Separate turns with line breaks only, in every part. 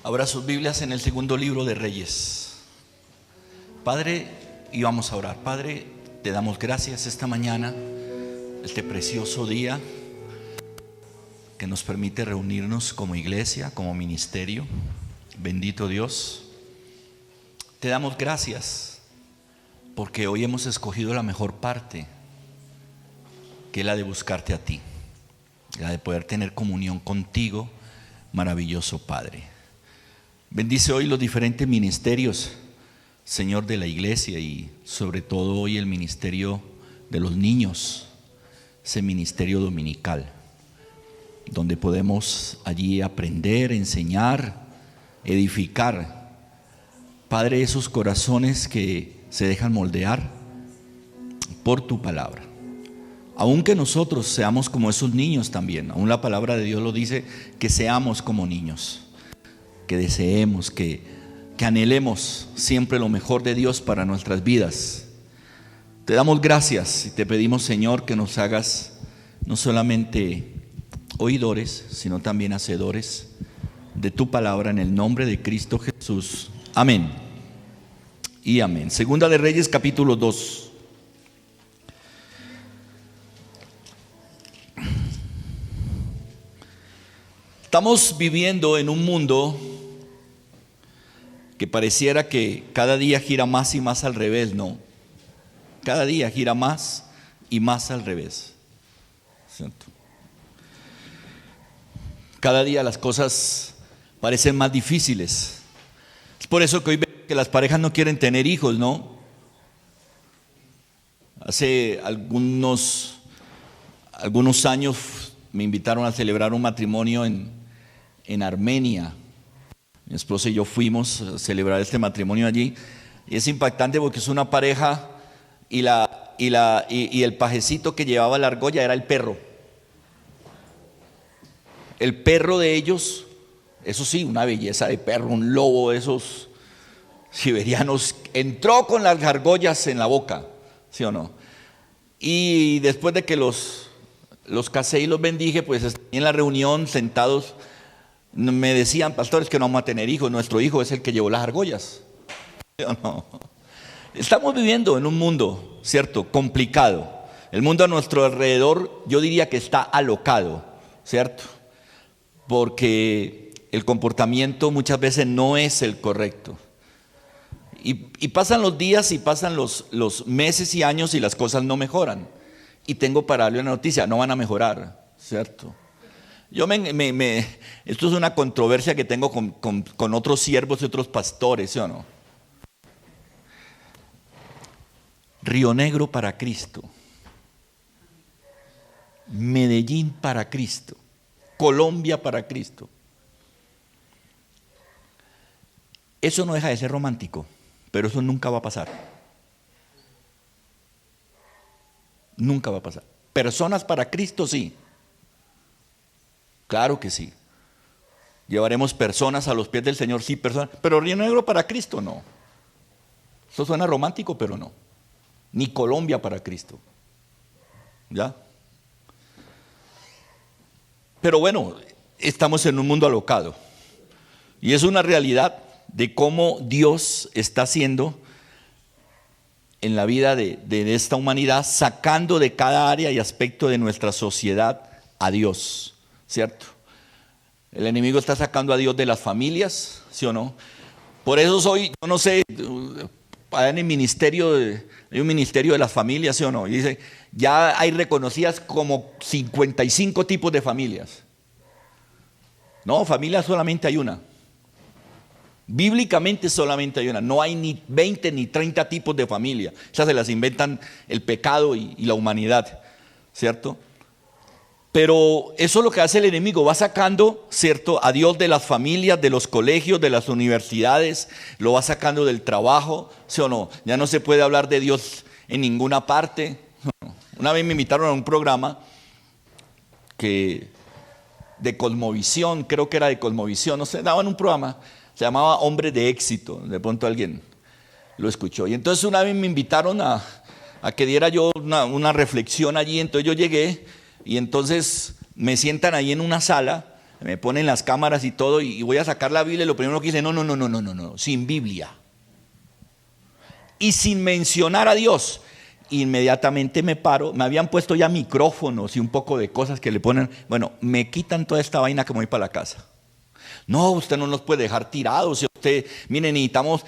Abra sus Biblias en el segundo libro de Reyes. Padre, y vamos a orar. Padre, te damos gracias esta mañana, este precioso día que nos permite reunirnos como iglesia, como ministerio. Bendito Dios. Te damos gracias porque hoy hemos escogido la mejor parte, que es la de buscarte a ti, la de poder tener comunión contigo, maravilloso Padre. Bendice hoy los diferentes ministerios, Señor, de la iglesia, y sobre todo hoy el ministerio de los niños, ese ministerio dominical, donde podemos allí aprender, enseñar, edificar, Padre, esos corazones que se dejan moldear por tu palabra. Aunque nosotros seamos como esos niños también, aún la palabra de Dios lo dice, que seamos como niños, que deseemos, que anhelemos siempre lo mejor de Dios para nuestras vidas. Te damos gracias y te pedimos, Señor, que nos hagas no solamente oidores, sino también hacedores de tu palabra, en el nombre de Cristo Jesús. Amén y amén. Segunda de Reyes, capítulo 2. Estamos viviendo en un mundo que pareciera que cada día gira más y más al revés, ¿no? Cada día gira más y más al revés, ¿cierto? Cada día las cosas parecen más difíciles. Es por eso que hoy veo que las parejas no quieren tener hijos, ¿no? Hace algunos años me invitaron a celebrar un matrimonio en Armenia. Mi esposa y yo fuimos a celebrar este matrimonio allí, y es impactante porque es una pareja y el pajecito que llevaba la argolla era el perro. El perro de ellos, eso sí, una belleza de perro, un lobo de esos siberianos, entró con las argollas en la boca, ¿sí o no? Y después de que los casé y los bendije, pues en la reunión sentados me decían, pastores, que no vamos a tener hijos, nuestro hijo es el que llevó las argollas. ¿Sí o no? Estamos viviendo en un mundo, ¿cierto?, complicado. El mundo a nuestro alrededor, yo diría que está alocado, ¿cierto? Porque el comportamiento muchas veces no es el correcto. Y pasan los días y pasan los meses y años y las cosas no mejoran. Y tengo para darle una noticia, no van a mejorar, ¿cierto? Esto es una controversia que tengo con otros siervos y otros pastores, ¿sí o no? Río Negro para Cristo, Medellín para Cristo, Colombia para Cristo. Eso no deja de ser romántico, pero eso nunca va a pasar. Nunca va a pasar. Personas para Cristo, sí. Claro que sí. Llevaremos personas a los pies del Señor, sí, personas. Pero Río Negro para Cristo, no. Eso suena romántico, pero no. Ni Colombia para Cristo. ¿Ya? Pero bueno, estamos en un mundo alocado. Y es una realidad de cómo Dios está haciendo en la vida de esta humanidad, sacando de cada área y aspecto de nuestra sociedad a Dios, ¿cierto? El enemigo está sacando a Dios de las familias, ¿sí o no? Por eso yo no sé, en el ministerio, hay un ministerio de las familias, ¿sí o no? Y dice, ya hay reconocidas como 55 tipos de familias. No, familia solamente hay una. Bíblicamente solamente hay una, no hay ni 20 ni 30 tipos de familia. Esas se las inventan el pecado y la humanidad, ¿cierto? Pero eso es lo que hace el enemigo, va sacando, ¿cierto?, a Dios de las familias, de los colegios, de las universidades, lo va sacando del trabajo, ¿sí o no? Ya no se puede hablar de Dios en ninguna parte. Una vez me invitaron a un programa de Cosmovisión, creo que era de Cosmovisión, no sé, daban un programa. Se llamaba Hombres de Éxito, de pronto alguien lo escuchó. Y entonces una vez me invitaron a que diera yo una reflexión allí. Entonces yo llegué y entonces me sientan ahí en una sala Me ponen las cámaras y todo y voy a sacar la Biblia y lo primero que dice, no, sin Biblia. Y sin mencionar a Dios. Inmediatamente me paro, me habían puesto ya micrófonos y un poco de cosas que le ponen, bueno, me quitan toda esta vaina que me voy para la casa. No, usted no nos puede dejar tirados. Usted, mire, necesitamos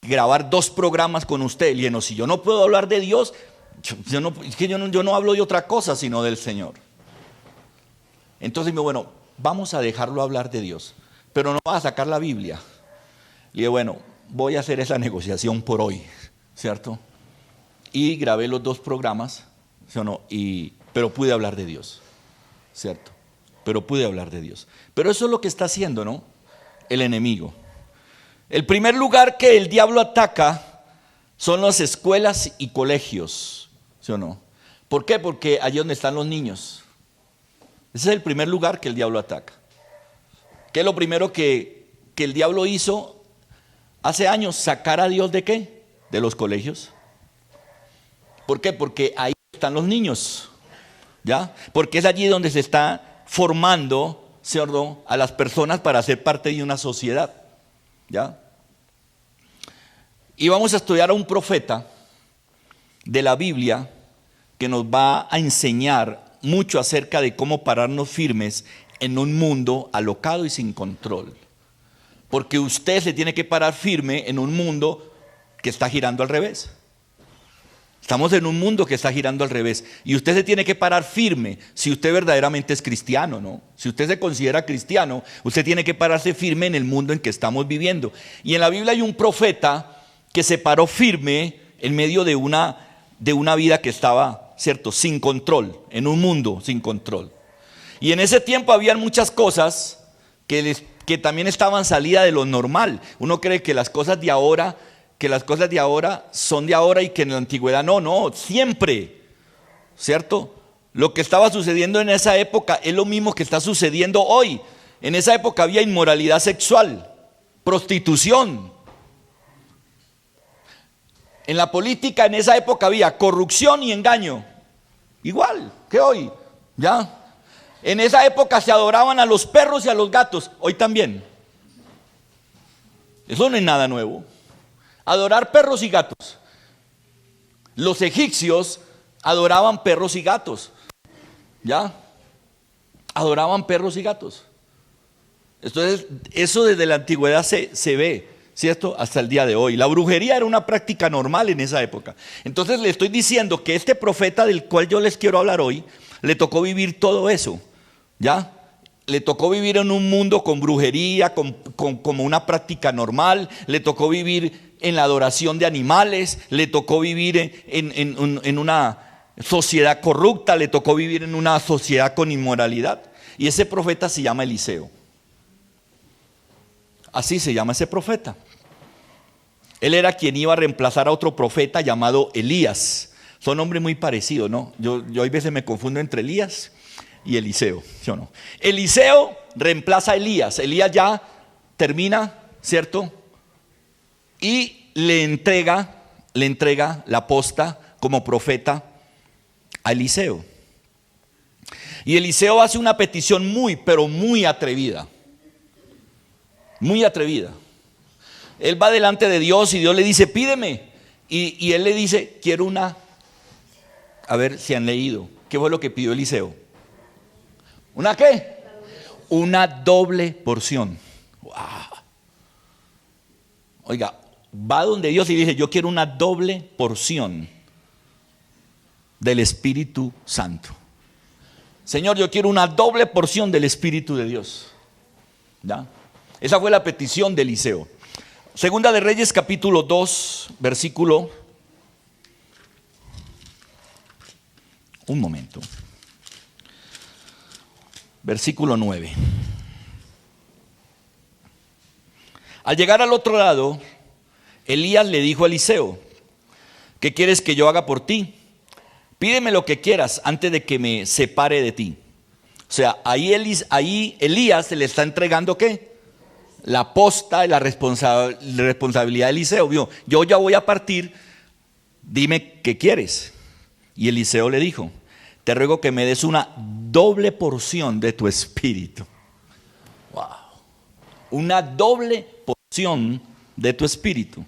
grabar 2 programas con usted. Lleno, si yo no puedo hablar de Dios, yo no hablo de otra cosa sino del Señor. Entonces, bueno, vamos a dejarlo hablar de Dios, pero no va a sacar la Biblia. Y dije, bueno, voy a hacer esa negociación por hoy, ¿cierto? Y grabé los 2 programas, ¿sí o no? Pero pude hablar de Dios, ¿cierto? Pero pude hablar de Dios. Pero eso es lo que está haciendo, ¿no? El enemigo. El primer lugar que el diablo ataca son las escuelas y colegios, ¿sí o no? ¿Por qué? Porque allí donde están los niños. Ese es el primer lugar que el diablo ataca. ¿Qué es lo primero que el diablo hizo hace años? ¿Sacar a Dios de qué? De los colegios. ¿Por qué? Porque ahí están los niños, ¿ya? Porque es allí donde se está formando, ¿cierto?, a las personas para ser parte de una sociedad, ¿ya? Y vamos a estudiar a un profeta de la Biblia que nos va a enseñar mucho acerca de cómo pararnos firmes en un mundo alocado y sin control. Porque usted se tiene que parar firme en un mundo que está girando al revés. Estamos en un mundo que está girando al revés y usted se tiene que parar firme si usted verdaderamente es cristiano, ¿no? Si usted se considera cristiano, usted tiene que pararse firme en el mundo en que estamos viviendo. Y en la Biblia hay un profeta que se paró firme en medio de una vida que estaba, ¿cierto?, sin control, en un mundo sin control. Y en ese tiempo habían muchas cosas que también estaban salidas de lo normal. Uno cree que las cosas de ahora son de ahora y que en la antigüedad no, siempre, ¿cierto? Lo que estaba sucediendo en esa época es lo mismo que está sucediendo hoy. En esa época había inmoralidad sexual, prostitución. En la política en esa época había corrupción y engaño, igual que hoy, ¿ya? En esa época se adoraban a los perros y a los gatos, hoy también. Eso no es nada nuevo. Adorar perros y gatos. Los egipcios adoraban perros y gatos, ¿ya? Adoraban perros y gatos. Entonces, eso desde la antigüedad se ve, ¿cierto? Hasta el día de hoy. La brujería era una práctica normal en esa época. Entonces le estoy diciendo que este profeta del cual yo les quiero hablar hoy, le tocó vivir todo eso, ¿ya? Le tocó vivir en un mundo con brujería, como una práctica normal. Le tocó vivir en la adoración de animales. Le tocó vivir en una sociedad corrupta. Le tocó vivir en una sociedad con inmoralidad. Y ese profeta se llama Eliseo. Así se llama ese profeta. Él era quien iba a reemplazar a otro profeta llamado Elías. Son nombres muy parecidos, ¿no? Yo a veces me confundo entre Elías y Eliseo, ¿sí o no? Eliseo reemplaza a Elías. Elías ya termina, ¿cierto? Y le entrega la posta como profeta a Eliseo. Y Eliseo hace una petición pero muy atrevida. Muy atrevida. Él va delante de Dios y Dios le dice, pídeme. Y él le dice, quiero una. A ver si han leído. ¿Qué fue lo que pidió Eliseo? ¿Una qué? Una doble porción. Wow. Oiga, va donde Dios y dice, yo quiero una doble porción del Espíritu Santo. Señor, yo quiero una doble porción del Espíritu de Dios. ¿Ya? Esa fue la petición de Eliseo. Segunda de Reyes, capítulo 2, versículo. Un momento. Versículo 9. Al llegar al otro lado, Elías le dijo a Eliseo, ¿qué quieres que yo haga por ti? Pídeme lo que quieras antes de que me separe de ti. O sea, ahí Elías se le está entregando ¿qué? La posta y la responsabilidad de Eliseo. Vio, yo ya voy a partir, dime qué quieres. Y Eliseo le dijo, te ruego que me des una doble porción de tu espíritu. una doble porción de tu espíritu.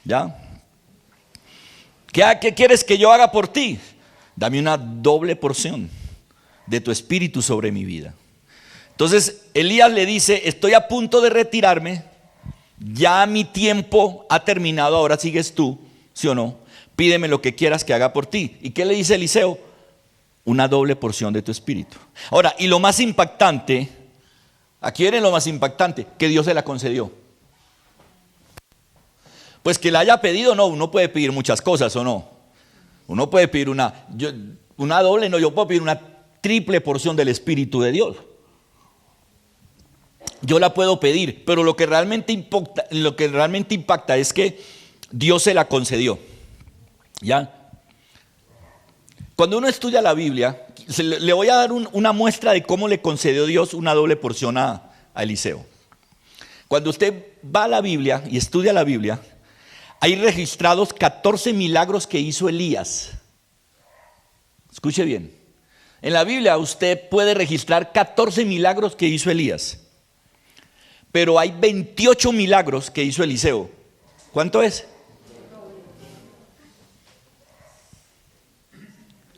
¿Ya? ¿Qué quieres que yo haga por ti? Dame una doble porción de tu espíritu sobre mi vida. Entonces Elías le dice, estoy a punto de retirarme, ya mi tiempo ha terminado, ahora sigues tú, ¿sí o no? Pídeme lo que quieras que haga por ti. ¿Y qué le dice Eliseo? Una doble porción de tu espíritu. Ahora, y lo más impactante, aquí viene lo más impactante, que Dios se la concedió. Pues que la haya pedido, no, uno puede pedir muchas cosas, ¿o no? Uno puede pedir una doble, no, yo puedo pedir una triple porción del Espíritu de Dios. Yo la puedo pedir, pero lo que realmente impacta es que Dios se la concedió. ¿Ya? Cuando uno estudia la Biblia, le voy a dar una muestra de cómo le concedió Dios una doble porción a Eliseo. Cuando usted va a la Biblia y estudia la Biblia, hay registrados 14 milagros que hizo Elías. Escuche bien. En la Biblia usted puede registrar 14 milagros que hizo Elías. Pero hay 28 milagros que hizo Eliseo. ¿Cuánto es?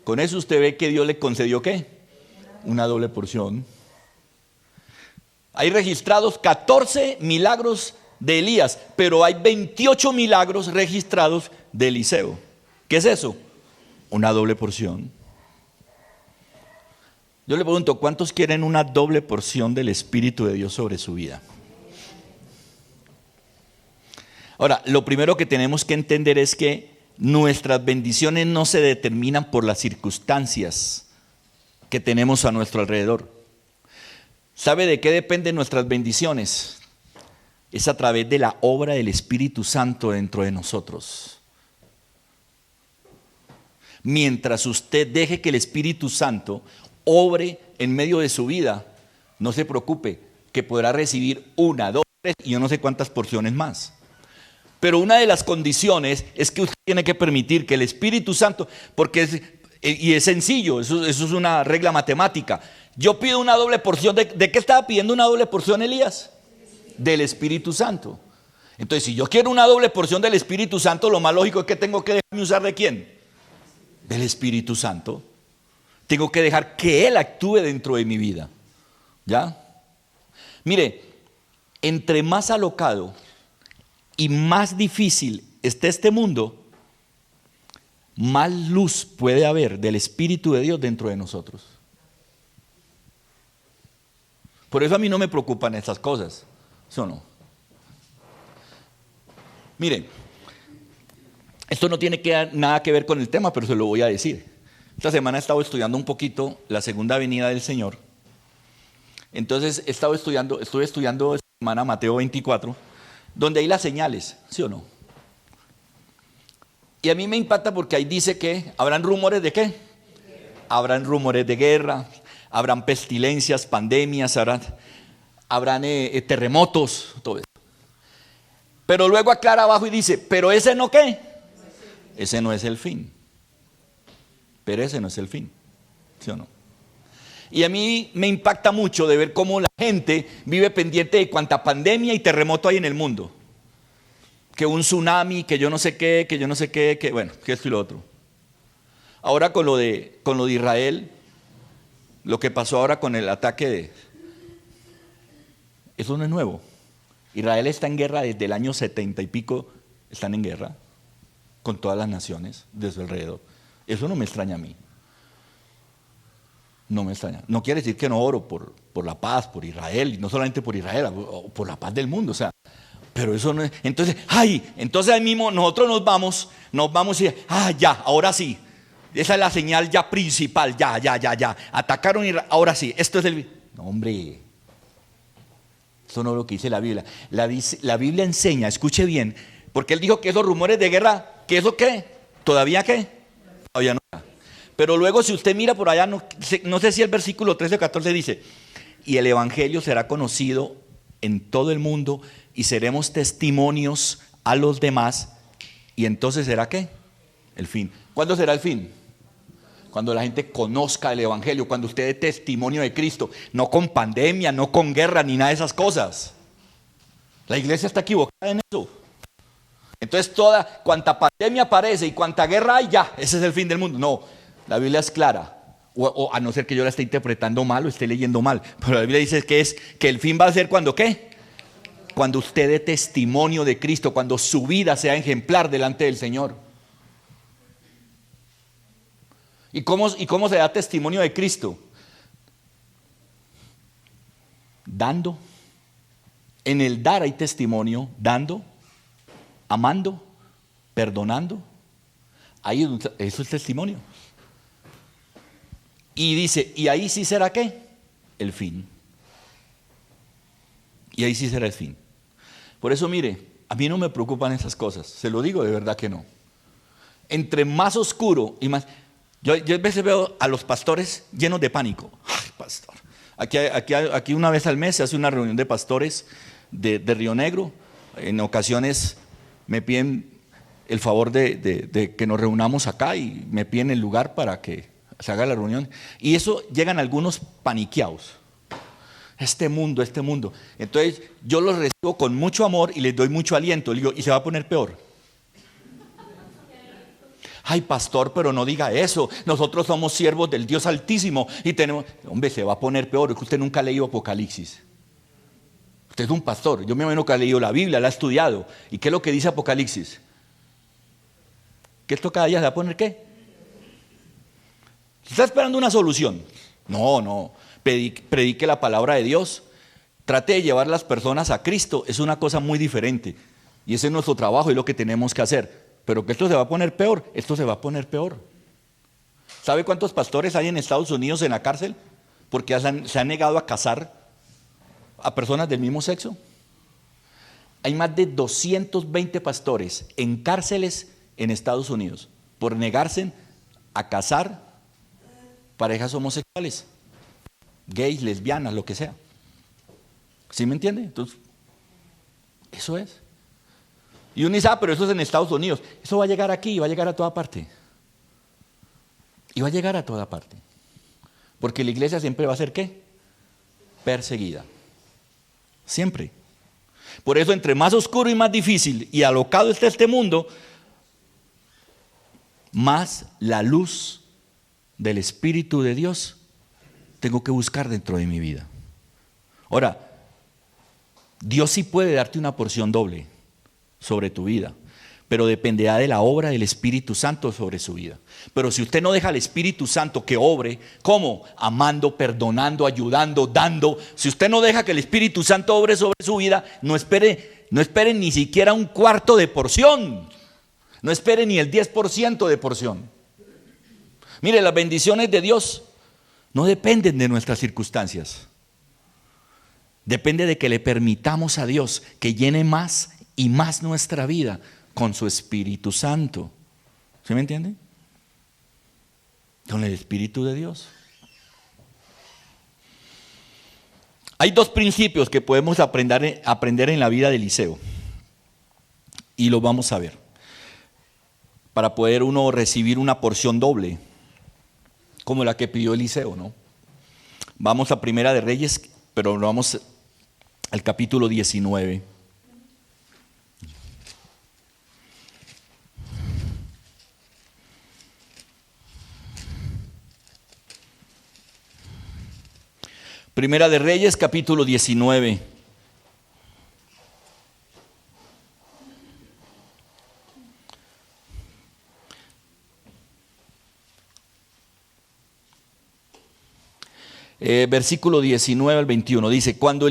Con eso usted ve que Dios le concedió ¿qué? Una doble porción. Hay registrados 14 milagros de Elías, pero hay 28 milagros registrados de Eliseo. ¿Qué es eso? Una doble porción. Yo le pregunto, ¿cuántos quieren una doble porción del Espíritu de Dios sobre su vida? Ahora, lo primero que tenemos que entender es que nuestras bendiciones no se determinan por las circunstancias que tenemos a nuestro alrededor. ¿Sabe de qué dependen nuestras bendiciones? Es a través de la obra del Espíritu Santo dentro de nosotros. Mientras usted deje que el Espíritu Santo obre en medio de su vida, no se preocupe, que podrá recibir una, dos, tres y yo no sé cuántas porciones más. Pero una de las condiciones es que usted tiene que permitir que el Espíritu Santo, y es sencillo, eso es una regla matemática. Yo pido una doble porción, ¿de qué estaba pidiendo una doble porción Elías? Del Espíritu Santo. Entonces, si yo quiero una doble porción del Espíritu Santo, lo más lógico es que tengo que dejarme usar ¿de quién? Del Espíritu Santo. Tengo que dejar que Él actúe dentro de mi vida. ¿Ya? Mire, entre más alocado y más difícil esté este mundo, más luz puede haber del Espíritu de Dios dentro de nosotros. Por eso a mí no me preocupan estas cosas, ¿sí o no? Miren, esto no tiene nada que ver con el tema, pero se lo voy a decir. Esta semana he estado estudiando un poquito la segunda venida del Señor. Entonces estuve estudiando esta semana Mateo 24, donde hay las señales, ¿sí o no? Y a mí me impacta porque ahí dice que habrán rumores de ¿qué? Habrán rumores de guerra, habrán pestilencias, pandemias, habrán terremotos, todo eso. Pero luego aclara abajo y dice, pero ese no ¿qué? Ese no es el fin. Pero ese no es el fin, ¿sí o no? Y a mí me impacta mucho de ver cómo la gente vive pendiente de cuánta pandemia y terremoto hay en el mundo. Que un tsunami, que yo no sé qué, que bueno, que esto y lo otro. Ahora con lo de Israel, lo que pasó ahora con el ataque eso no es nuevo. Israel está en guerra desde el año 70 y pico, están en guerra con todas las naciones de su alrededor. Eso no me extraña a mí. No me extraña. No quiere decir que no oro por la paz, por Israel, y no solamente por Israel, por la paz del mundo, o sea, pero eso no es. Entonces ahí mismo nosotros nos vamos y ya, ahora sí. Esa es la señal ya principal, ya. Atacaron Israel, ahora sí, esto es el. No, hombre. Eso no es lo que dice la Biblia. La Biblia enseña, escuche bien, porque él dijo que esos rumores de guerra, ¿que eso qué? ¿Todavía qué? Todavía no. Pero luego si usted mira por allá, no sé si el versículo 13 o 14 dice, y el evangelio será conocido en todo el mundo y seremos testimonios a los demás, y entonces ¿será qué? El fin. ¿Cuándo será el fin? Cuando la gente conozca el evangelio, cuando usted dé testimonio de Cristo, no con pandemia, no con guerra, ni nada de esas cosas. La iglesia está equivocada en eso. Entonces cuanta pandemia aparece y cuanta guerra hay, ya, ese es el fin del mundo. No, la Biblia es clara. O a no ser que yo la esté interpretando mal o esté leyendo mal. Pero la Biblia dice que el fin va a ser cuando ¿qué? Cuando usted dé testimonio de Cristo, cuando su vida sea ejemplar delante del Señor. ¿Y cómo se da testimonio de Cristo? Dando. En el dar hay testimonio, dando, amando, perdonando. Ahí eso es testimonio. Y dice, ¿y ahí sí será qué? El fin. Y ahí sí será el fin. Por eso mire, a mí no me preocupan esas cosas, se lo digo de verdad que no. Entre más oscuro y más... Yo a veces veo a los pastores llenos de pánico. Ay, pastor. Aquí una vez al mes se hace una reunión de pastores de Río Negro. En ocasiones me piden el favor de que nos reunamos acá y me piden el lugar para que se haga la reunión. Y eso llegan algunos paniqueados. Este mundo. Entonces yo los recibo con mucho amor y les doy mucho aliento. Les digo, ¿y se va a poner peor? Ay, pastor, pero no diga eso. Nosotros somos siervos del Dios Altísimo y tenemos... Hombre, se va a poner peor. Es que usted nunca ha leído Apocalipsis. Usted es un pastor. Yo me imagino que ha leído la Biblia, la ha estudiado. ¿Y qué es lo que dice Apocalipsis? ¿Que esto cada día se va a poner qué? ¿Está esperando una solución? No. Predique la palabra de Dios. Trate de llevar a las personas a Cristo. Es una cosa muy diferente. Y ese es nuestro trabajo y lo que tenemos que hacer. Pero que esto se va a poner peor. Esto se va a poner peor. ¿Sabe cuántos pastores hay en Estados Unidos en la cárcel? Porque se han negado a casar a personas del mismo sexo. Hay más de 220 pastores en cárceles en Estados Unidos por negarse a casar parejas homosexuales, gays, lesbianas, lo que sea. ¿Sí me entiende? Entonces, eso es. Y uno dice, pero eso es en Estados Unidos. Eso va a llegar aquí y va a llegar a toda parte. Y va a llegar a toda parte. Porque la iglesia siempre va a ser ¿qué? Perseguida. Siempre. Por eso entre más oscuro y más difícil y alocado está este mundo, más la luz del Espíritu de Dios tengo que buscar dentro de mi vida. Ahora, Dios sí puede darte una porción doble sobre tu vida, pero dependerá de la obra del Espíritu Santo sobre su vida. Pero si usted no deja al Espíritu Santo que obre, ¿cómo? Amando, perdonando, ayudando, dando. Si usted no deja que el Espíritu Santo obre sobre su vida, no espere ni siquiera un cuarto de porción. No espere ni el 10% de porción. Mire, las bendiciones de Dios no dependen de nuestras circunstancias. Depende de que le permitamos a Dios que llene más y más nuestra vida con su Espíritu Santo. ¿Sí me entiende? Con el Espíritu de Dios. Hay dos principios que podemos aprender en la vida de Eliseo. Y los vamos a ver. Para poder uno recibir una porción doble, como la que pidió Eliseo, ¿no? Vamos a Primera de Reyes, pero vamos al capítulo 19. Primera de Reyes, capítulo 19. Versículo 19 al 21, dice, cuando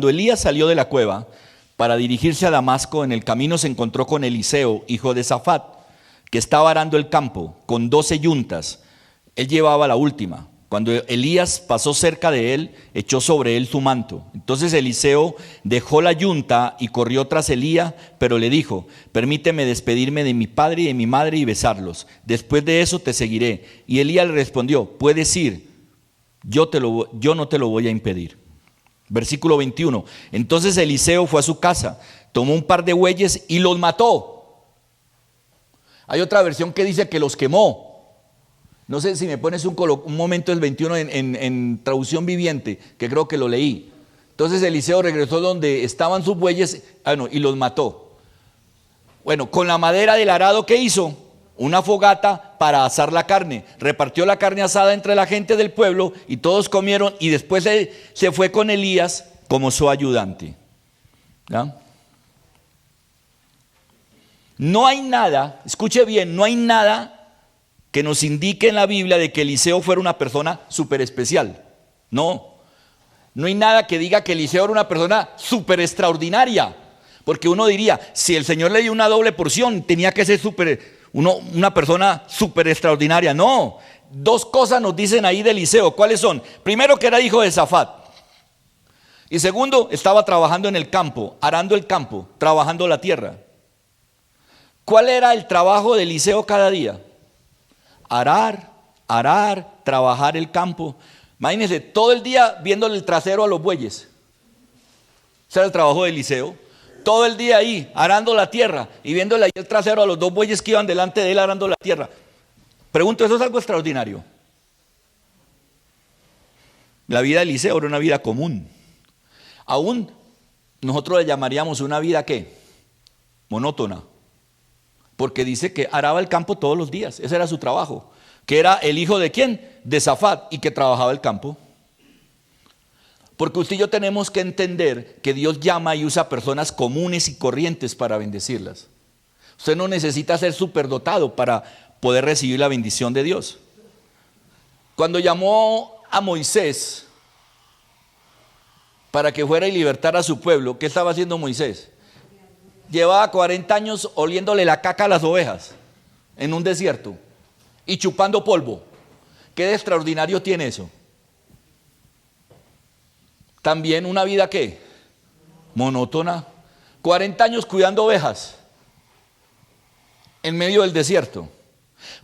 Elías salió de la cueva para dirigirse a Damasco, en el camino se encontró con Eliseo, hijo de Safat, que estaba arando el campo con 12 yuntas. Él llevaba la última. Cuando Elías pasó cerca de él, echó sobre él su manto. Entonces Eliseo dejó la yunta y corrió tras Elías, pero le dijo, permíteme despedirme de mi padre y de mi madre y besarlos. Después de eso te seguiré. Y Elías le respondió, puedes ir. Yo no te lo voy a impedir. Versículo 21. Entonces Eliseo fue a su casa, tomó un par de bueyes y los mató. Hay otra versión que dice que los quemó. No sé si me pones un momento el 21 en traducción viviente, que creo que lo leí. Entonces Eliseo regresó donde estaban sus bueyes, y los mató. Bueno, con la madera del arado, ¿qué hizo? Una fogata para asar la carne. Repartió la carne asada entre la gente del pueblo y todos comieron, y después se fue con Elías como su ayudante. ¿Ya? No hay nada, escuche bien, no hay nada que nos indique en la Biblia de que Eliseo fuera una persona súper especial. No hay nada que diga que Eliseo era una persona súper extraordinaria. Porque uno diría, si el Señor le dio una doble porción, tenía que ser una persona súper extraordinaria. No, dos cosas nos dicen ahí de Eliseo. ¿Cuáles son? Primero, que era hijo de Safat. Y segundo, estaba trabajando en el campo, arando el campo, trabajando la tierra. ¿Cuál era el trabajo de Eliseo cada día? Arar, trabajar el campo. Imagínense, todo el día viéndole el trasero a los bueyes. Ese era el trabajo de Eliseo. Todo el día ahí, arando la tierra y viéndole ahí el trasero a los dos bueyes que iban delante de él arando la tierra. Pregunto, ¿eso es algo extraordinario? La vida de Eliseo era una vida común. Aún nosotros le llamaríamos una vida, ¿qué? Monótona. Porque dice que araba el campo todos los días. Ese era su trabajo. Que era el hijo de ¿quién? De Safat, y que trabajaba el campo. Porque usted y yo tenemos que entender que Dios llama y usa personas comunes y corrientes para bendecirlas. Usted no necesita ser superdotado para poder recibir la bendición de Dios. Cuando llamó a Moisés para que fuera y libertara a su pueblo, ¿qué estaba haciendo Moisés? Llevaba 40 años oliéndole la caca a las ovejas en un desierto y chupando polvo. ¿Qué de extraordinario tiene eso? También una vida, ¿qué? Monótona. 40 años cuidando ovejas en medio del desierto.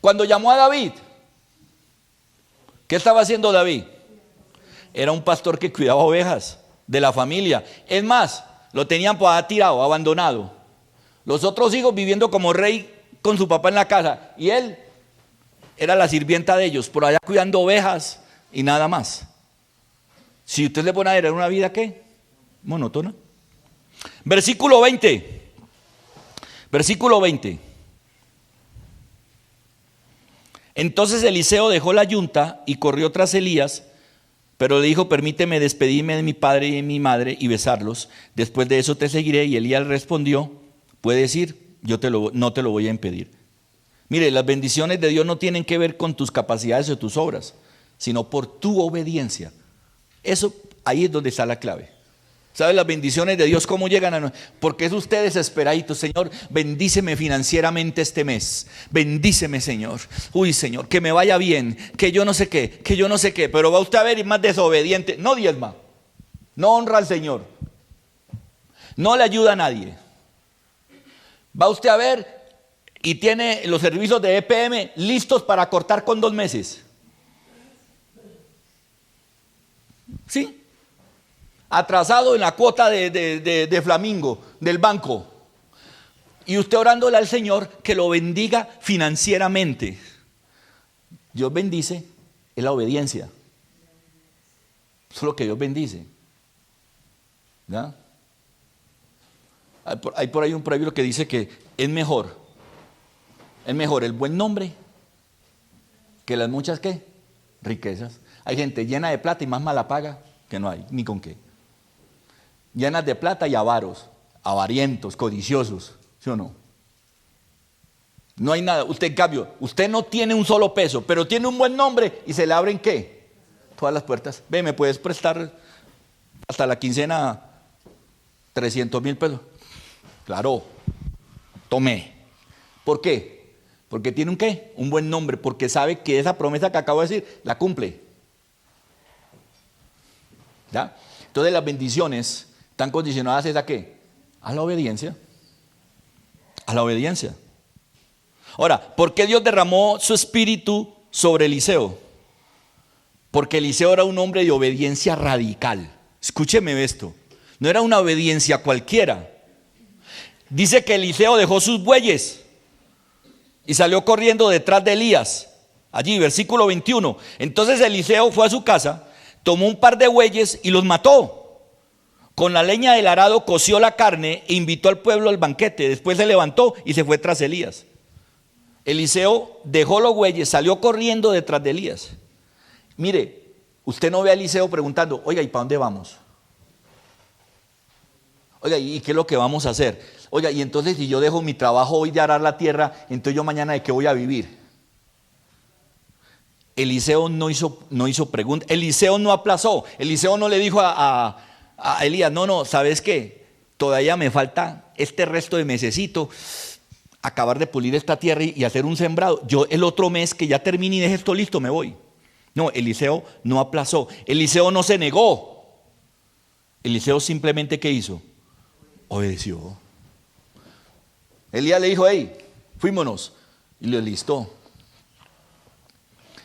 Cuando llamó a David, ¿qué estaba haciendo David? Era un pastor que cuidaba ovejas de la familia. Es más, lo tenían por allá tirado, abandonado. Los otros hijos viviendo como rey con su papá en la casa. Y él era la sirvienta de ellos, por allá cuidando ovejas y nada más. Si usted le pone a ver, era una vida, ¿qué? Monótona. Versículo 20. Versículo 20. Entonces Eliseo dejó la yunta y corrió tras Elías, pero le dijo: permíteme despedirme de mi padre y de mi madre y besarlos. Después de eso te seguiré. Y Elías respondió: puedes ir, no te lo voy a impedir. Mire, las bendiciones de Dios no tienen que ver con tus capacidades o tus obras, sino por tu obediencia. Eso, ahí es donde está la clave. ¿Sabes las bendiciones de Dios cómo llegan a nosotros? Porque es usted desesperadito: Señor, bendíceme financieramente este mes. Bendíceme, Señor. Uy, Señor, que me vaya bien, que yo no sé qué, Pero va usted a ver y más desobediente. No diezma, no honra al Señor, no le ayuda a nadie. Va usted a ver y tiene los servicios de EPM listos para cortar con 2 meses. ¿Sí? Atrasado en la cuota de Flamingo, del banco. Y usted orándole al Señor que lo bendiga financieramente. Dios bendice, es la obediencia. Eso es lo que Dios bendice. ¿Ya? Hay por ahí un proverbio que dice que es mejor el buen nombre que las muchas, ¿qué? Riquezas. Hay gente llena de plata y más mala paga que no hay, ni con qué. Llenas de plata y avaros, avarientos, codiciosos, ¿sí o no? No hay nada. Usted, en cambio, usted no tiene un solo peso, pero tiene un buen nombre y se le abren, ¿qué? Todas las puertas. Ve, ¿me puedes prestar hasta la quincena 300,000 pesos? Claro, tomé. ¿Por qué? Porque tiene un ¿qué? Un buen nombre, porque sabe que esa promesa que acabo de decir la cumple. ¿Ya? Entonces las bendiciones están condicionadas ¿a qué? A la obediencia. A la obediencia. Ahora, ¿por qué Dios derramó su espíritu sobre Eliseo? Porque Eliseo era un hombre de obediencia radical. Escúcheme esto. No era una obediencia cualquiera. Dice que Eliseo dejó sus bueyes y salió corriendo detrás de Elías. Allí, versículo 21. Entonces Eliseo fue a su casa, tomó un par de bueyes y los mató. Con la leña del arado coció la carne e invitó al pueblo al banquete. Después se levantó y se fue tras Elías. Eliseo dejó los bueyes, salió corriendo detrás de Elías. Mire, usted no ve a Eliseo preguntando, oiga, ¿y para dónde vamos? Oiga, ¿y qué es lo que vamos a hacer? Oiga, y entonces si yo dejo mi trabajo hoy de arar la tierra, entonces yo mañana ¿de qué voy a vivir? Eliseo no hizo preguntas, Eliseo no aplazó, Eliseo no le dijo a Elías, no, ¿sabes qué? Todavía me falta este resto de mesecito, acabar de pulir esta tierra y hacer un sembrado. Yo el otro mes que ya termine y deje esto listo, me voy. No, Eliseo no aplazó, Eliseo no se negó. Eliseo simplemente, ¿qué hizo? Obedeció. Elías le dijo, hey, fuímonos. Y le listó.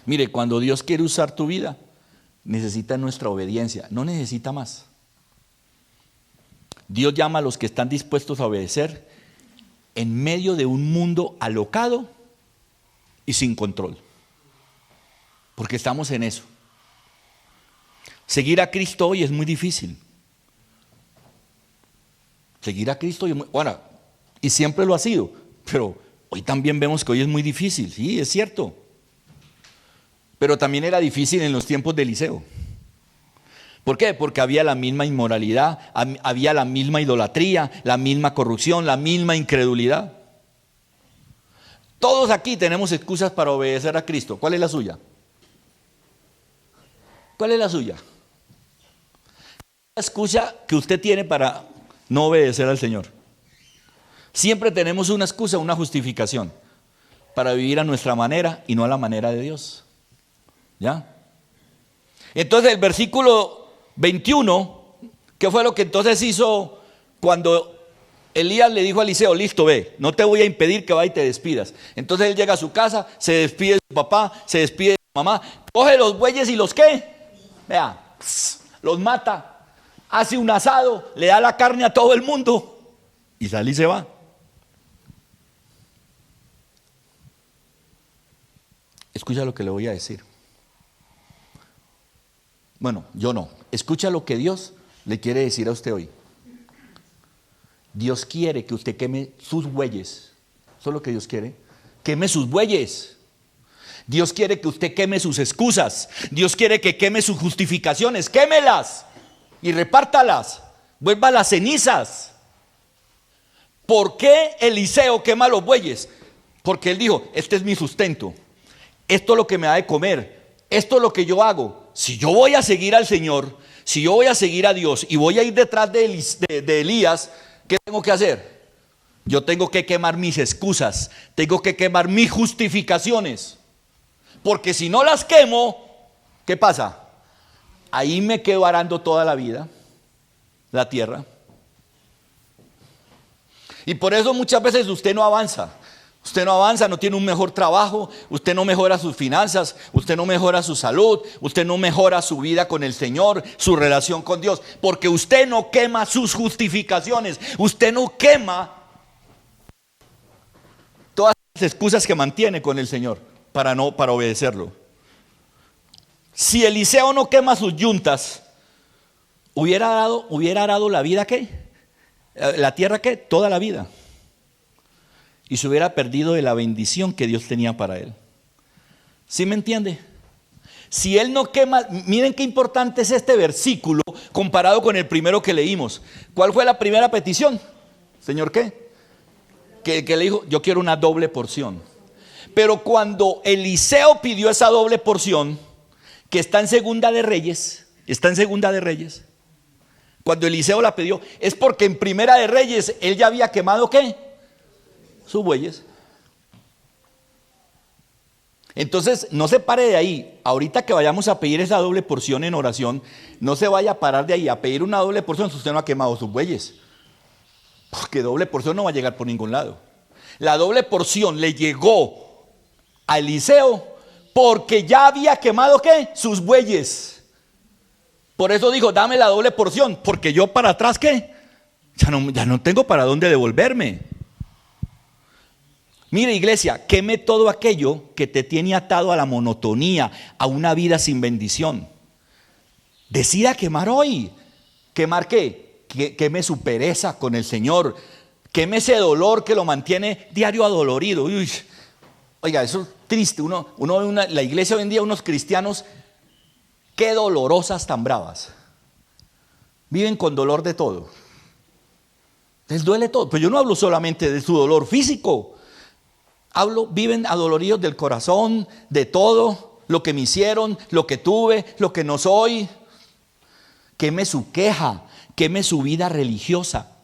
Mire, cuando Dios quiere usar tu vida, necesita nuestra obediencia, no necesita más. Dios llama a los que están dispuestos a obedecer en medio de un mundo alocado y sin control. Porque estamos en eso. Seguir a Cristo hoy es muy difícil. Seguir a Cristo hoy es muy, bueno, y siempre lo ha sido, pero hoy también vemos que hoy es muy difícil, sí, es cierto. Pero también era difícil en los tiempos de Eliseo. ¿Por qué? Porque había la misma inmoralidad, había la misma idolatría, la misma corrupción, la misma incredulidad. Todos aquí tenemos excusas para obedecer a Cristo. ¿Cuál es la suya? ¿Cuál es la suya? La excusa que usted tiene para no obedecer al Señor. Siempre tenemos una excusa, una justificación para vivir a nuestra manera y no a la manera de Dios. ¿Ya? Entonces el versículo 21, ¿qué fue lo que entonces hizo cuando Elías le dijo a Eliseo, listo, ve, no te voy a impedir que vayas y te despidas? Entonces él llega a su casa, se despide de su papá, se despide de su mamá, coge los bueyes y los ¿qué? Vea, los mata, hace un asado, le da la carne a todo el mundo y sale y se va. Escucha lo que le voy a decir. Bueno, yo no. Escucha lo que Dios le quiere decir a usted hoy. Dios quiere que usted queme sus bueyes. Eso es lo que Dios quiere. Queme sus bueyes. Dios quiere que usted queme sus excusas. Dios quiere que queme sus justificaciones. Quémelas y repártalas. Vuelva las cenizas. ¿Por qué Eliseo quema los bueyes? Porque él dijo, este es mi sustento. Esto es lo que me da de comer. Esto es lo que yo hago. Si yo voy a seguir al Señor, si yo voy a seguir a Dios y voy a ir detrás de Elías, ¿qué tengo que hacer? Yo tengo que quemar mis excusas, tengo que quemar mis justificaciones. Porque si no las quemo, ¿qué pasa? Ahí me quedo arando toda la vida, la tierra. Y por eso muchas veces usted no avanza. Usted no avanza, no tiene un mejor trabajo, usted no mejora sus finanzas, usted no mejora su salud, usted no mejora su vida con el Señor, su relación con Dios, porque usted no quema sus justificaciones, usted no quema todas las excusas que mantiene con el Señor para obedecerlo. Si Eliseo no quema sus yuntas, hubiera arado la vida ¿qué? La tierra ¿qué? Toda la vida. Y se hubiera perdido de la bendición que Dios tenía para él. ¿Sí me entiende? Si él no quema, miren qué importante es este versículo comparado con el primero que leímos. ¿Cuál fue la primera petición? Señor, ¿qué? Que le dijo, yo quiero una doble porción. Pero cuando Eliseo pidió esa doble porción, que está en Segunda de Reyes, cuando Eliseo la pidió, es porque en Primera de Reyes él ya había quemado ¿qué? Sus bueyes. Entonces no se pare de ahí. Ahorita que vayamos a pedir esa doble porción en oración, no se vaya a parar de ahí a pedir una doble porción si usted no ha quemado sus bueyes, porque doble porción no va a llegar por ningún lado. La doble porción le llegó a Eliseo porque ya había quemado ¿qué? Sus bueyes. Por eso dijo, dame la doble porción, porque yo para atrás ¿qué? Ya no tengo para dónde devolverme. Mire, iglesia, queme todo aquello que te tiene atado a la monotonía, a una vida sin bendición. Decida quemar hoy. ¿Quemar qué? queme su pereza con el Señor, queme ese dolor que lo mantiene diario adolorido. Uy, oiga, eso es triste. Uno ve la iglesia hoy en día, unos cristianos, qué dolorosas tan bravas. Viven con dolor de todo. Les duele todo. Pero yo no hablo solamente de su dolor físico. Viven adoloridos del corazón, de todo, lo que me hicieron, lo que tuve, lo que no soy. Queme su queja, queme su vida religiosa,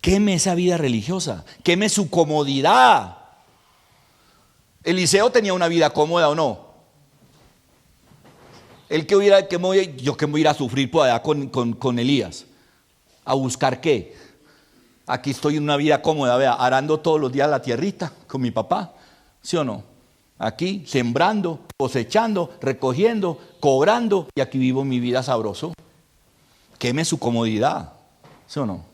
queme esa vida religiosa, queme su comodidad. Eliseo tenía una vida cómoda, ¿o no? Yo que me voy a ir a sufrir por allá con Elías. ¿A buscar qué? Aquí estoy en una vida cómoda, vea, arando todos los días la tierrita con mi papá, ¿sí o no? Aquí sembrando, cosechando, recogiendo, cobrando, y aquí vivo mi vida sabroso. Queme su comodidad, ¿sí o no?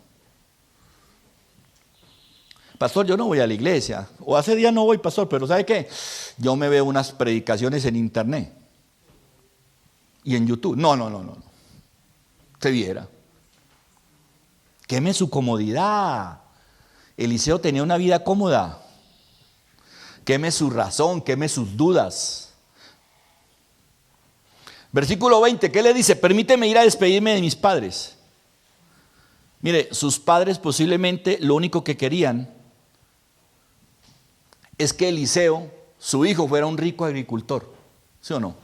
Pastor, yo no voy a la iglesia, o hace días no voy, pastor, pero ¿sabe qué? Yo me veo unas predicaciones en internet y en YouTube. No. Se viera. Queme su comodidad. Eliseo tenía una vida cómoda. Queme su razón, queme sus dudas. Versículo 20, ¿qué le dice? Permíteme ir a despedirme de mis padres. Mire, sus padres posiblemente lo único que querían es que Eliseo, su hijo, fuera un rico agricultor. ¿Sí o no?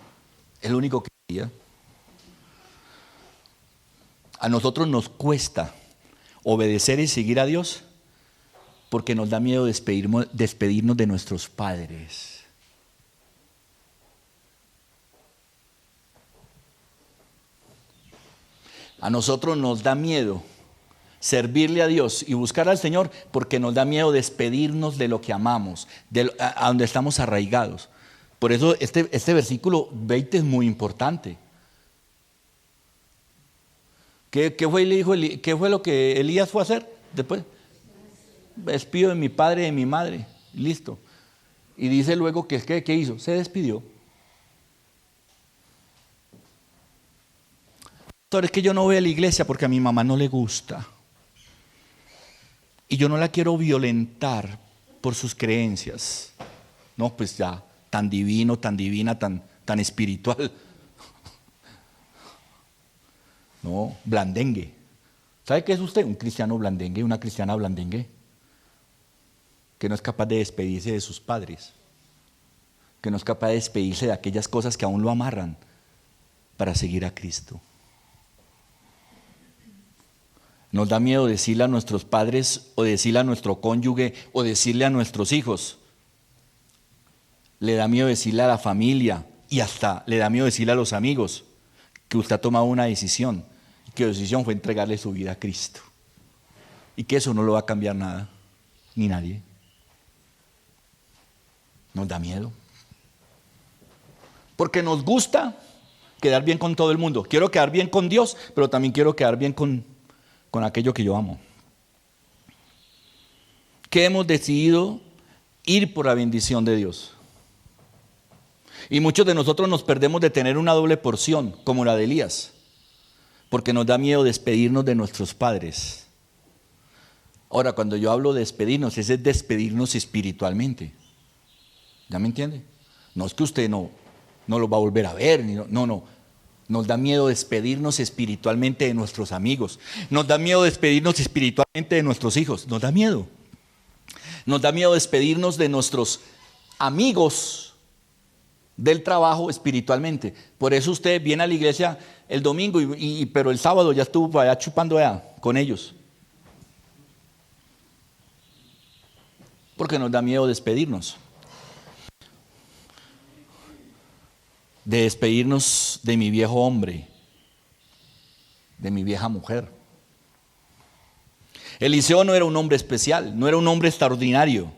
Es lo único que quería. A nosotros nos cuesta obedecer y seguir a Dios porque nos da miedo despedirnos de nuestros padres. A nosotros nos da miedo servirle a Dios y buscar al Señor porque nos da miedo despedirnos de lo que amamos, a donde estamos arraigados. Por eso este versículo 20 es muy importante. ¿Qué fue lo que Elías fue a hacer después? Despido de mi padre y de mi madre. Listo. Y dice luego que ¿qué hizo? Se despidió. Es que yo no voy a la iglesia porque a mi mamá no le gusta. Y yo no la quiero violentar por sus creencias. No, pues ya, tan divino, tan divina, tan espiritual. No, blandengue. ¿Sabe qué es usted? Un cristiano blandengue, una cristiana blandengue. Que no es capaz de despedirse de sus padres. Que no es capaz de despedirse de aquellas cosas que aún lo amarran para seguir a Cristo. Nos da miedo decirle a nuestros padres o decirle a nuestro cónyuge o decirle a nuestros hijos. Le da miedo decirle a la familia y hasta le da miedo decirle a los amigos que usted ha tomado una decisión y que la decisión fue entregarle su vida a Cristo. Y que eso no lo va a cambiar nada, ni nadie. Nos da miedo. Porque nos gusta quedar bien con todo el mundo. Quiero quedar bien con Dios, pero también quiero quedar bien con aquello que yo amo. Que hemos decidido ir por la bendición de Dios. Y muchos de nosotros nos perdemos de tener una doble porción, como la de Elías, porque nos da miedo despedirnos de nuestros padres. Ahora, cuando yo hablo de despedirnos, es despedirnos espiritualmente. ¿Ya me entiende? No es que usted no lo va a volver a ver, no. Nos da miedo despedirnos espiritualmente de nuestros amigos. Nos da miedo despedirnos espiritualmente de nuestros hijos. Nos da miedo. Nos da miedo despedirnos de nuestros amigos del trabajo espiritualmente. Por eso usted viene a la iglesia el domingo, pero el sábado ya estuvo allá chupando allá con ellos. Porque nos da miedo despedirnos. De despedirnos de mi viejo hombre, de mi vieja mujer. Eliseo no era un hombre especial, no era un hombre extraordinario.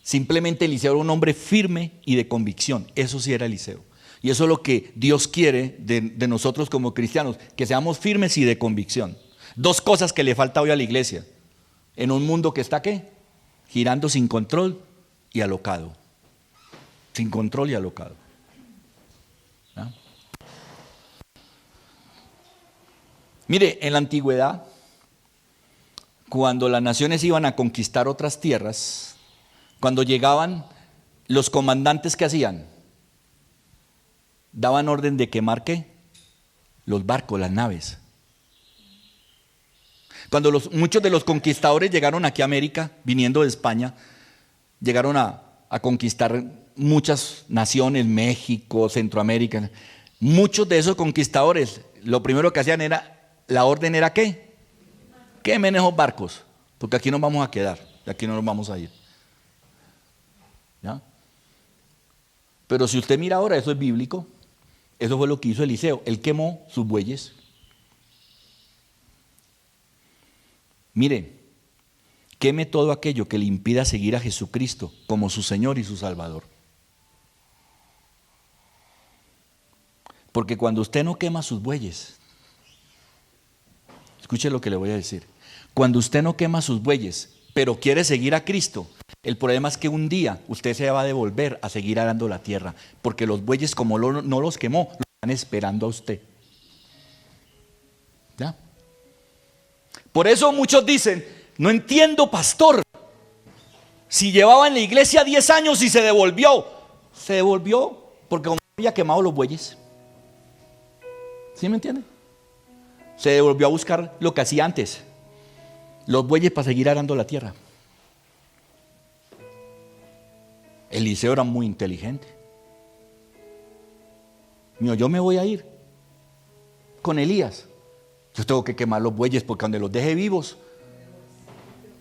Simplemente Eliseo era un hombre firme y de convicción. Eso sí era Eliseo. Y eso es lo que Dios quiere de nosotros como cristianos, que seamos firmes y de convicción. Dos cosas que le falta hoy a la iglesia, en un mundo que está ¿qué? Girando sin control y alocado. Sin control y alocado. Mire, en la antigüedad, cuando las naciones iban a conquistar otras tierras, cuando llegaban, los comandantes, ¿qué hacían? Daban orden de quemar, ¿qué? Los barcos, las naves. Cuando muchos de los conquistadores llegaron aquí a América, viniendo de España, llegaron a conquistar muchas naciones, México, Centroamérica. Muchos de esos conquistadores, lo primero que hacían la orden era ¿qué? Quemen esos barcos, porque aquí nos vamos a quedar, y aquí no nos vamos a ir. ¿Ya? Pero si usted mira ahora, eso es bíblico. Eso fue lo que hizo Eliseo. Él quemó sus bueyes. Mire, queme todo aquello que le impida seguir a Jesucristo como su Señor y su Salvador. Porque cuando usted no quema sus bueyes, escuche lo que le voy a decir. Cuando usted no quema sus bueyes, pero quiere seguir a Cristo, el problema es que un día usted se va a devolver a seguir arando la tierra, porque los bueyes, como no los quemó, lo están esperando a usted. ¿Ya? Por eso muchos dicen, no entiendo, pastor, si llevaba en la iglesia 10 años y se devolvió porque como había quemado los bueyes. ¿Sí me entiende? Se devolvió a buscar lo que hacía antes, los bueyes para seguir arando la tierra. Eliseo era muy inteligente. Mío, yo me voy a ir con Elías. Yo tengo que quemar los bueyes porque donde los deje vivos,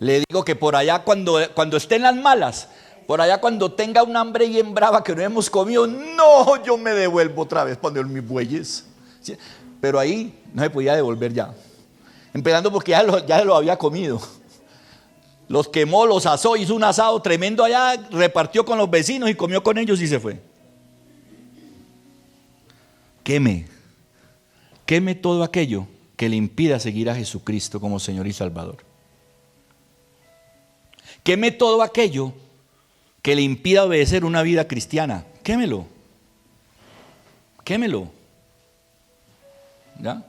le digo que por allá cuando estén las malas, por allá cuando tenga un hambre bien brava que no hemos comido, no, yo me devuelvo otra vez para mis bueyes. ¿Sí? Pero ahí no se podía devolver ya. Empezando porque ya lo había comido. Los quemó, los asó, hizo un asado tremendo allá, repartió con los vecinos y comió con ellos y se fue. Queme todo aquello que le impida seguir a Jesucristo como Señor y Salvador. Queme todo aquello que le impida obedecer una vida cristiana. Quémelo. ¿Ya?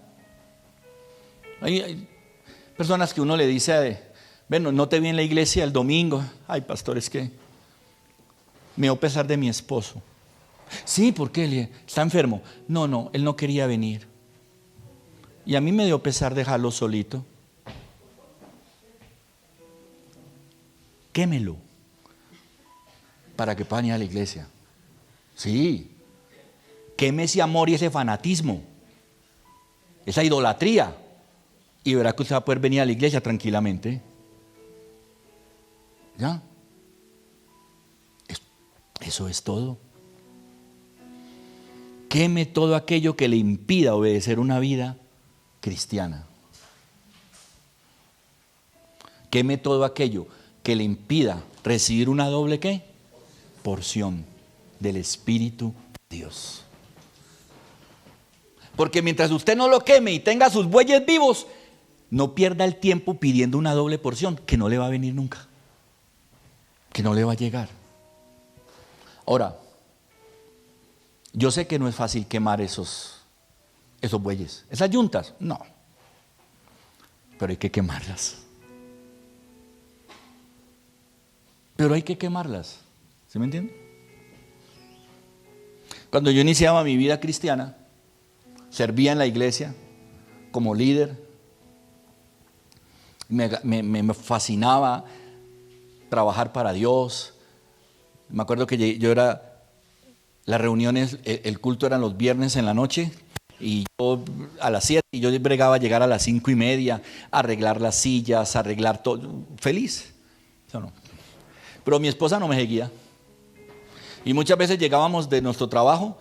Hay personas que uno le dice, bueno, no te vi en la iglesia el domingo. Ay, pastor, es que me dio pesar de mi esposo. Sí, ¿por qué? ¿Está enfermo? No, él no quería venir. Y a mí me dio pesar dejarlo solito. Quémelo para que puedan ir a la iglesia. Sí. Queme ese amor y ese fanatismo, esa idolatría, y verá que usted va a poder venir a la iglesia tranquilamente. ¿Ya? Eso es todo. Queme todo aquello que le impida obedecer una vida cristiana. Queme todo aquello que le impida recibir una doble ¿qué? Porción del Espíritu de Dios. Porque mientras usted no lo queme y tenga sus bueyes vivos, no pierda el tiempo pidiendo una doble porción que no le va a venir nunca, que no le va a llegar. Ahora, yo sé que no es fácil quemar esos bueyes, esas yuntas, no, pero hay que quemarlas. ¿Sí me entiende? Cuando yo iniciaba mi vida cristiana, servía en la iglesia como líder. Me fascinaba trabajar para Dios. Me acuerdo que las reuniones, el culto eran los viernes en la noche y yo a las 7 y yo bregaba a llegar a las 5:30, arreglar las sillas, arreglar todo, feliz. ¿Sí o no? Pero mi esposa no me seguía. Y muchas veces llegábamos de nuestro trabajo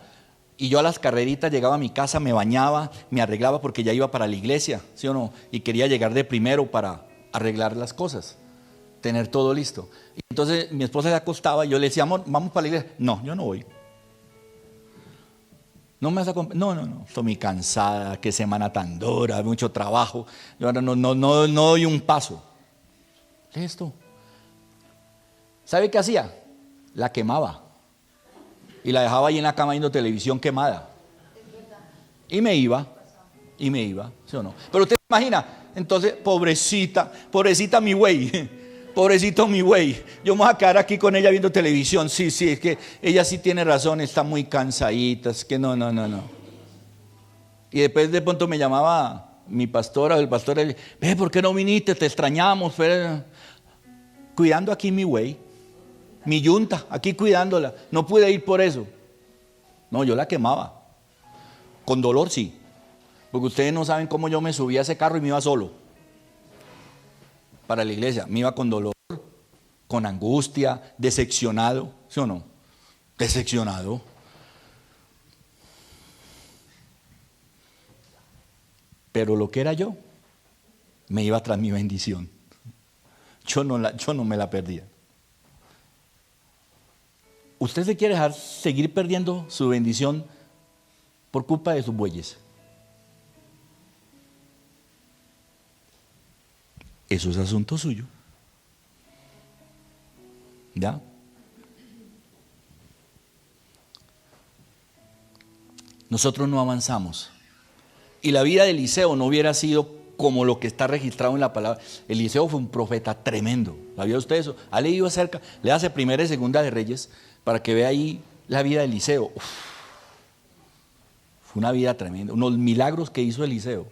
y yo a las carreritas llegaba a mi casa, me bañaba, me arreglaba porque ya iba para la iglesia, ¿sí o no? Y quería llegar de primero para arreglar las cosas, tener todo listo. Y entonces mi esposa se acostaba y yo le decía, amor, vamos para la iglesia. No, yo no voy. No me vas a acompañar. No, estoy muy cansada, qué semana tan dura, mucho trabajo. Yo ahora no doy un paso. Esto. ¿Sabe qué hacía? La quemaba. Y la dejaba ahí en la cama viendo televisión quemada. Y me iba y me iba, ¿sí o no? Pero usted se imagina, entonces, pobrecita mi güey, pobrecito mi güey, yo me voy a quedar aquí con ella viendo televisión. Sí, es que ella sí tiene razón, está muy cansadita, es que no. Y después de pronto me llamaba mi pastora, el pastor, y ve, ¿por qué no viniste? Te extrañamos. Cuidando aquí mi güey, mi yunta, aquí cuidándola. No pude ir por eso. No, yo la quemaba. Con dolor sí. Porque ustedes no saben cómo yo me subía a ese carro y me iba solo para la iglesia. Me iba con dolor, con angustia, decepcionado. ¿Sí o no? Decepcionado. Pero lo que era yo, me iba tras mi bendición. Yo no me la perdía. ¿Usted se quiere dejar seguir perdiendo su bendición por culpa de sus bueyes? Eso es asunto suyo. ¿Ya? Nosotros no avanzamos. Y la vida de Eliseo no hubiera sido como lo que está registrado en la palabra. Eliseo fue un profeta tremendo. ¿Sabía usted eso? ¿Ha leído acerca? Le hace Primera y Segunda de Reyes para que vea ahí la vida de Eliseo. Uf, fue una vida tremenda. Unos milagros que hizo Eliseo.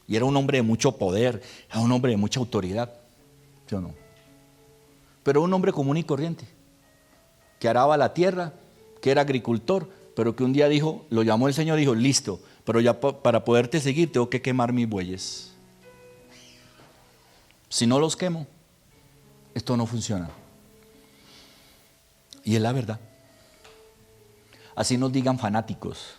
Y era un hombre de mucho poder, era un hombre de mucha autoridad. ¿Sí o no? Pero un hombre común y corriente, que araba la tierra, que era agricultor, pero que un día dijo, lo llamó el Señor y dijo, listo, pero ya para poderte seguir tengo que quemar mis bueyes. Si no los quemo, esto no funciona. Y es la verdad. Así nos digan fanáticos,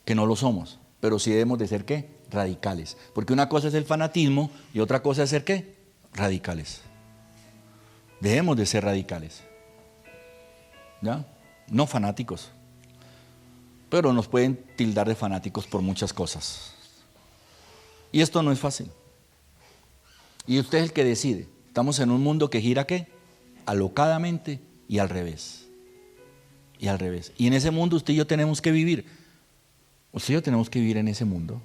que no lo somos, pero sí debemos de ser ¿qué? Radicales. Porque una cosa es el fanatismo y otra cosa es ser ¿qué? Radicales. Debemos de ser radicales. ¿Ya? No fanáticos. Pero nos pueden tildar de fanáticos por muchas cosas. Y esto no es fácil. Y usted es el que decide. Estamos en un mundo que gira ¿qué? Alocadamente y al revés. Y al revés. Y en ese mundo usted y yo tenemos que vivir. Usted y yo tenemos que vivir en ese mundo.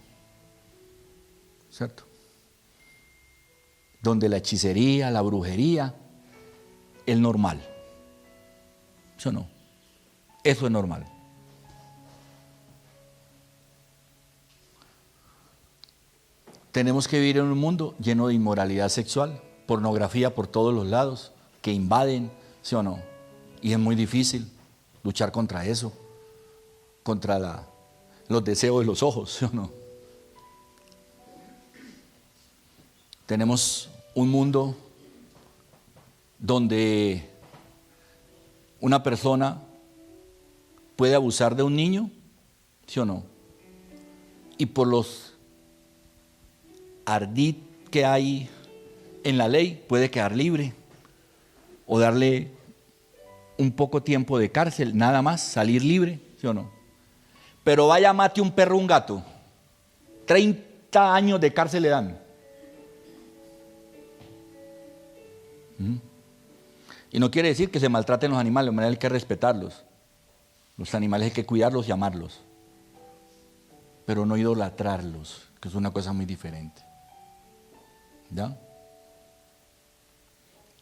¿Cierto? Donde la hechicería, la brujería, es normal. ¿Sí o no? Eso es normal. Tenemos que vivir en un mundo lleno de inmoralidad sexual, pornografía por todos los lados, que invaden, ¿sí o no? Y es muy difícil luchar contra eso, contra los deseos de los ojos, ¿sí o no? Tenemos un mundo donde una persona puede abusar de un niño, ¿sí o no? Y por los ardid que hay en la ley puede quedar libre o darle un poco tiempo de cárcel, nada más, salir libre, ¿sí o no? Pero vaya, mate un perro o un gato, 30 años de cárcel le dan. Y no quiere decir que se maltraten los animales, de manera que hay que respetarlos. Los animales hay que cuidarlos y amarlos, pero no idolatrarlos, que es una cosa muy diferente. ¿Ya?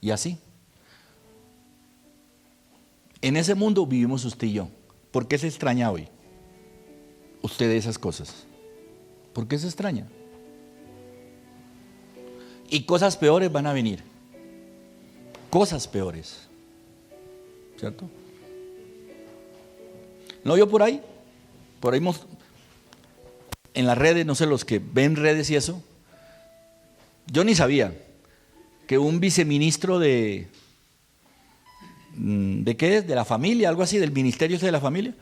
Y así. En ese mundo vivimos usted y yo. ¿Por qué se extraña hoy usted de esas cosas? ¿Por qué se extraña? Y cosas peores van a venir. Cosas peores. ¿Cierto? ¿No vio por ahí? Por ahí en las redes, no sé, los que ven redes y eso. Yo ni sabía que un viceministro ¿de qué es? De la familia, algo así, del ministerio de la familia,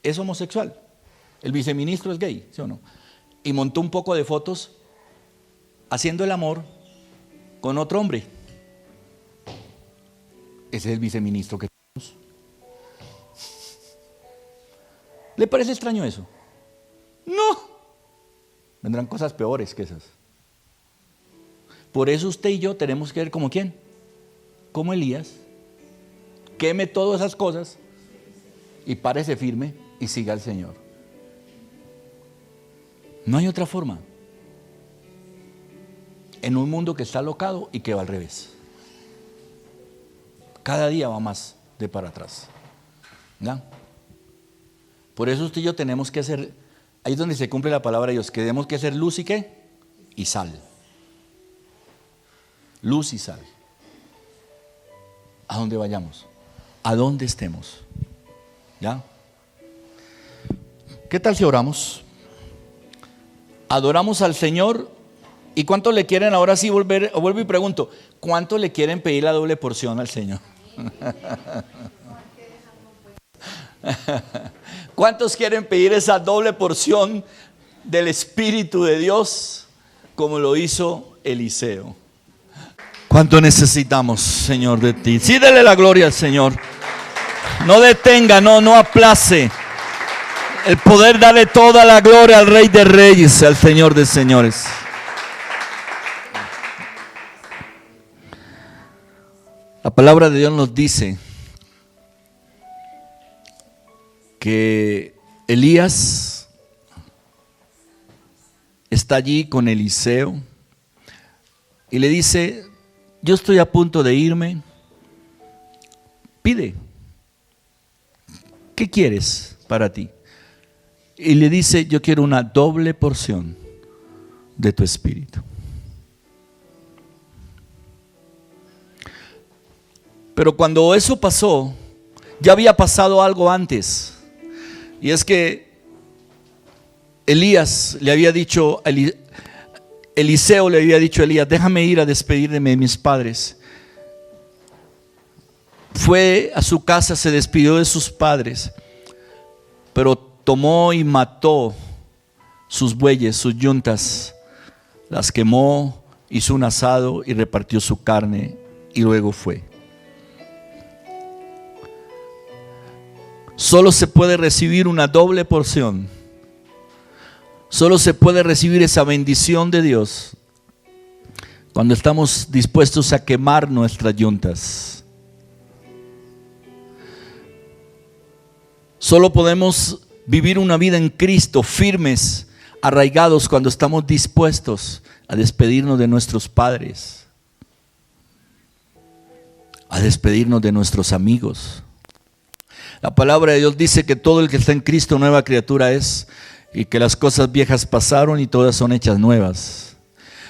es homosexual. El viceministro es gay, ¿sí o no? Y montó un poco de fotos haciendo el amor con otro hombre. Ese es el viceministro que tenemos. ¿Le parece extraño eso? No. Vendrán cosas peores que esas. Por eso usted y yo tenemos que ver como ¿quién? Como Elías. Queme todas esas cosas y párese firme y siga al Señor. No hay otra forma. En un mundo que está alocado y que va al revés. Cada día va más de para atrás. ¿Ya? Por eso usted y yo tenemos que hacer, ahí es donde se cumple la palabra de Dios, que tenemos que hacer luz y qué, y sal. Luz y sal. A donde vayamos, a donde estemos. ¿Ya? ¿Qué tal si oramos? Adoramos al Señor. ¿Y cuánto le quieren ahora sí vuelvo y pregunto? ¿Cuánto le quieren pedir la doble porción al Señor? ¿Cuántos quieren pedir esa doble porción del Espíritu de Dios como lo hizo Eliseo? ¿Cuánto necesitamos, Señor, de ti? Sí, dele la gloria al Señor. No detenga, no aplace el poder. Darle toda la gloria al Rey de Reyes, al Señor de Señores. La palabra de Dios nos dice que Elías está allí con Eliseo y le dice: yo estoy a punto de irme, pide, ¿qué quieres para ti? Y le dice: yo quiero una doble porción de tu espíritu. Pero cuando eso pasó, ya había pasado algo antes. Y es que Elías le había dicho, Eliseo le había dicho a Elías: déjame ir a despedirme de mis padres. Fue a su casa, se despidió de sus padres, pero tomó y mató sus bueyes, sus yuntas, las quemó, hizo un asado y repartió su carne y luego fue. Solo se puede recibir una doble porción. Solo se puede recibir esa bendición de Dios cuando estamos dispuestos a quemar nuestras yuntas. Solo podemos vivir una vida en Cristo firmes, arraigados, cuando estamos dispuestos a despedirnos de nuestros padres, a despedirnos de nuestros amigos. La palabra de Dios dice que todo el que está en Cristo nueva criatura es, y que las cosas viejas pasaron y todas son hechas nuevas.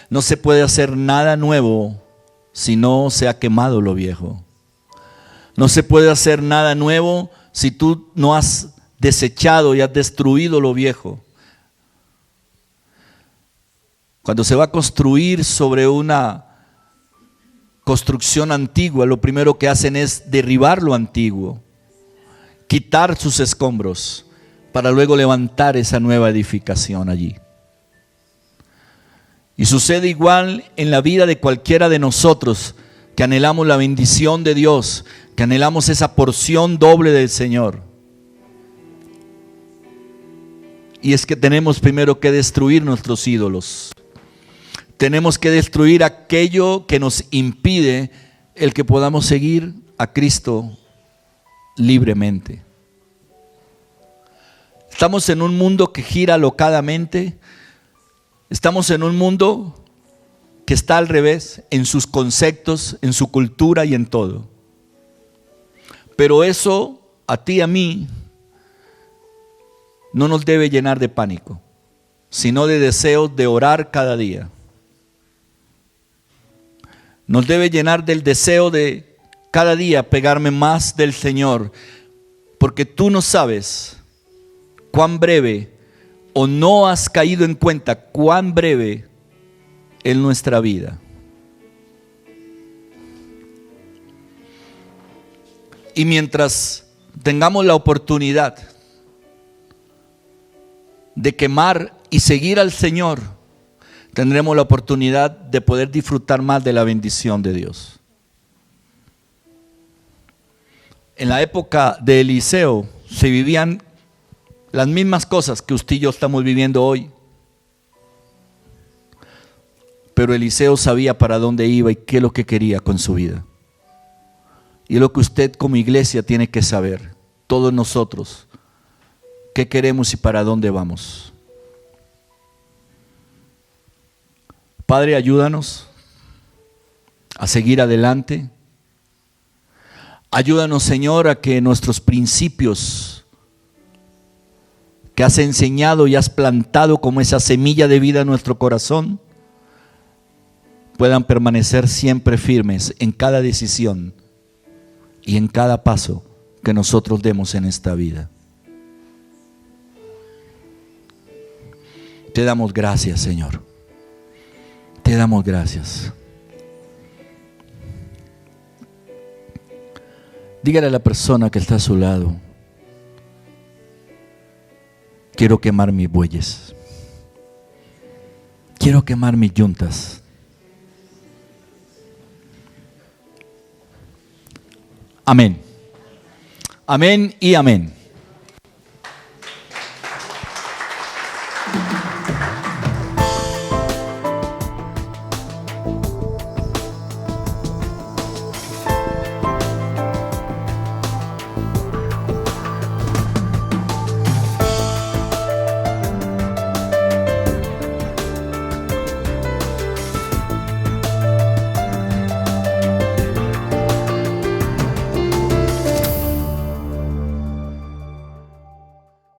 No se puede hacer nada nuevo si no se ha quemado lo viejo. No se puede hacer nada nuevo si tú no has desechado y has destruido lo viejo. Cuando se va a construir sobre una construcción antigua, lo primero que hacen es derribar lo antiguo, quitar sus escombros, para luego levantar esa nueva edificación allí. Y sucede igual en la vida de cualquiera de nosotros que anhelamos la bendición de Dios, que anhelamos esa porción doble del Señor. Y es que tenemos primero que destruir nuestros ídolos. Tenemos que destruir aquello que nos impide el que podamos seguir a Cristo libremente. Estamos en un mundo que gira alocadamente. Estamos en un mundo que está al revés en sus conceptos, en su cultura y en todo. Pero eso a ti y a mí no nos debe llenar de pánico, sino de deseos de orar cada día. Nos debe llenar del deseo de cada día pegarme más del Señor, porque tú no sabes cuán breve, o no has caído en cuenta cuán breve es nuestra vida. Y mientras tengamos la oportunidad de quemar y seguir al Señor, tendremos la oportunidad de poder disfrutar más de la bendición de Dios. En la época de Eliseo se vivían las mismas cosas que usted y yo estamos viviendo hoy. Pero Eliseo sabía para dónde iba y qué es lo que quería con su vida. Y es lo que usted como iglesia tiene que saber, todos nosotros. qué queremos y para dónde vamos. Padre, ayúdanos a seguir adelante. Ayúdanos, Señor, a que nuestros principios que has enseñado y has plantado como esa semilla de vida en nuestro corazón puedan permanecer siempre firmes en cada decisión y en cada paso que nosotros demos en esta vida. Te damos gracias, Señor. Te damos gracias. Dígale a la persona que está a su lado: quiero quemar mis bueyes. Quiero quemar mis yuntas. Amén. Amén y amén.